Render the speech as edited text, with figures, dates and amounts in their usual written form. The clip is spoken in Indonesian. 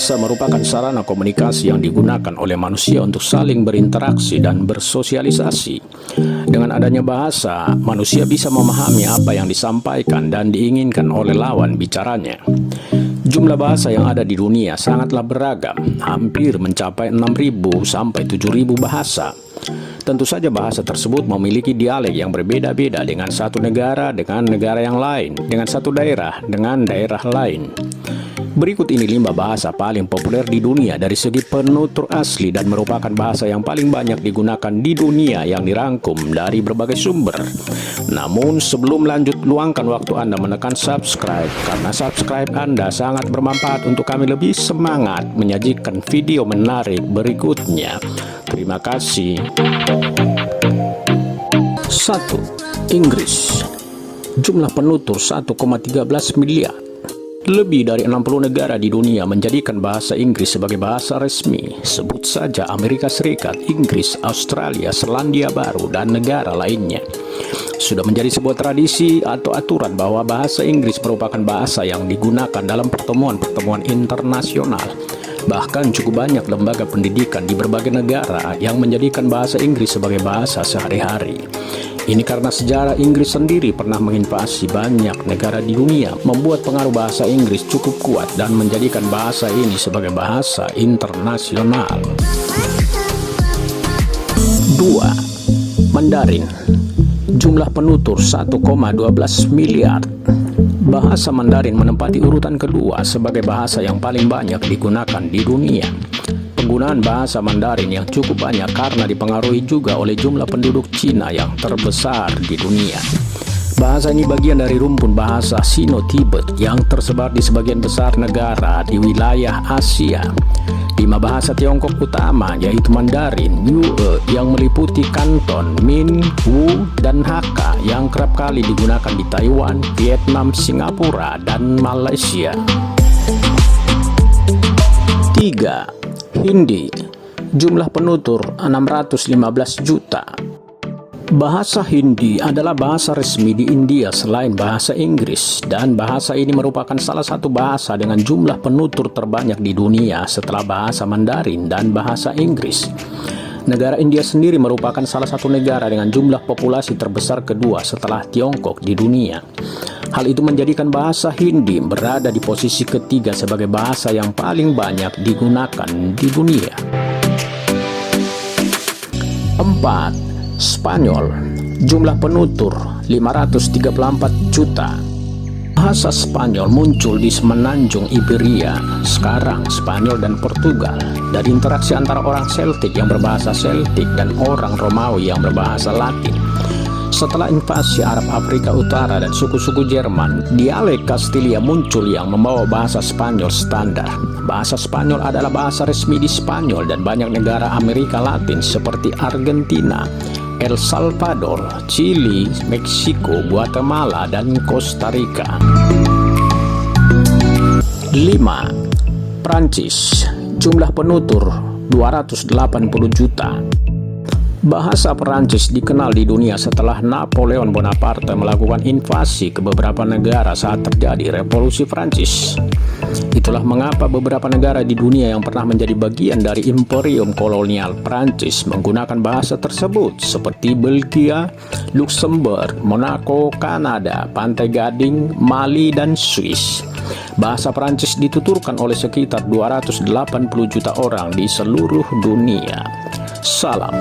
Bahasa merupakan sarana komunikasi yang digunakan oleh manusia untuk saling berinteraksi dan bersosialisasi. Dengan adanya bahasa, manusia bisa memahami apa yang disampaikan dan diinginkan oleh lawan bicaranya. Jumlah bahasa yang ada di dunia sangatlah beragam, hampir mencapai 6.000 sampai 7.000 bahasa. Tentu saja bahasa tersebut memiliki dialek yang berbeda-beda dengan satu negara dengan negara yang lain, dengan satu daerah dengan daerah lain. Berikut ini 5 bahasa paling populer di dunia dari segi penutur asli dan merupakan bahasa yang paling banyak digunakan di dunia yang dirangkum dari berbagai sumber. Namun sebelum lanjut, luangkan waktu Anda menekan subscribe, karena subscribe Anda sangat bermanfaat untuk kami lebih semangat menyajikan video menarik berikutnya. Terima kasih. 1. Inggris. Jumlah penutur 1,13 miliar. Lebih dari 60 negara di dunia menjadikan bahasa Inggris sebagai bahasa resmi. Sebut saja Amerika Serikat, Inggris, Australia, Selandia Baru, dan negara lainnya. Sudah menjadi sebuah tradisi atau aturan bahwa bahasa Inggris merupakan bahasa yang digunakan dalam pertemuan-pertemuan internasional. Bahkan cukup banyak lembaga pendidikan di berbagai negara yang menjadikan bahasa Inggris sebagai bahasa sehari-hari. Ini karena sejarah Inggris sendiri pernah menginvasi banyak negara di dunia, membuat pengaruh bahasa Inggris cukup kuat dan menjadikan bahasa ini sebagai bahasa internasional. 2. Mandarin. Jumlah penutur 1,12 miliar. Bahasa Mandarin menempati urutan kedua sebagai bahasa yang paling banyak digunakan di dunia. Penggunaan bahasa Mandarin yang cukup banyak karena dipengaruhi juga oleh jumlah penduduk Cina yang terbesar di dunia. Bahasa ini bagian dari rumpun bahasa Sino-Tibet yang tersebar di sebagian besar negara di wilayah Asia. 5 bahasa Tiongkok utama yaitu Mandarin, Yue yang meliputi Kanton, Min, Wu, dan Hakka yang kerap kali digunakan di Taiwan, Vietnam, Singapura, dan Malaysia. 3. Hindi. Jumlah penutur 615 juta. Bahasa Hindi adalah bahasa resmi di India selain bahasa Inggris, dan bahasa ini merupakan salah satu bahasa dengan jumlah penutur terbanyak di dunia setelah bahasa Mandarin dan bahasa Inggris. Negara India sendiri merupakan salah satu negara dengan jumlah populasi terbesar kedua setelah Tiongkok di dunia. Hal itu menjadikan bahasa Hindi berada di posisi ketiga sebagai bahasa yang paling banyak digunakan di dunia. 4. Spanyol. Jumlah penutur 534 juta. Bahasa Spanyol muncul di semenanjung Iberia, sekarang Spanyol dan Portugal, dari interaksi antara orang Celtic yang berbahasa Celtic dan orang Romawi yang berbahasa Latin. Setelah invasi Arab Afrika Utara dan suku-suku Jerman, dialek Kastilia muncul yang membawa bahasa Spanyol standar. Bahasa Spanyol adalah bahasa resmi di Spanyol dan banyak negara Amerika Latin seperti Argentina, El Salvador, Chili, Meksiko, Guatemala, dan Costa Rica. 5. Prancis. Jumlah penutur 280 juta. Bahasa Perancis dikenal di dunia setelah Napoleon Bonaparte melakukan invasi ke beberapa negara saat terjadi Revolusi Prancis. Itulah mengapa beberapa negara di dunia yang pernah menjadi bagian dari imperium kolonial Prancis menggunakan bahasa tersebut seperti Belgia, Luxembourg, Monaco, Kanada, Pantai Gading, Mali, dan Swiss. Bahasa Prancis dituturkan oleh sekitar 280 juta orang di seluruh dunia. Salam.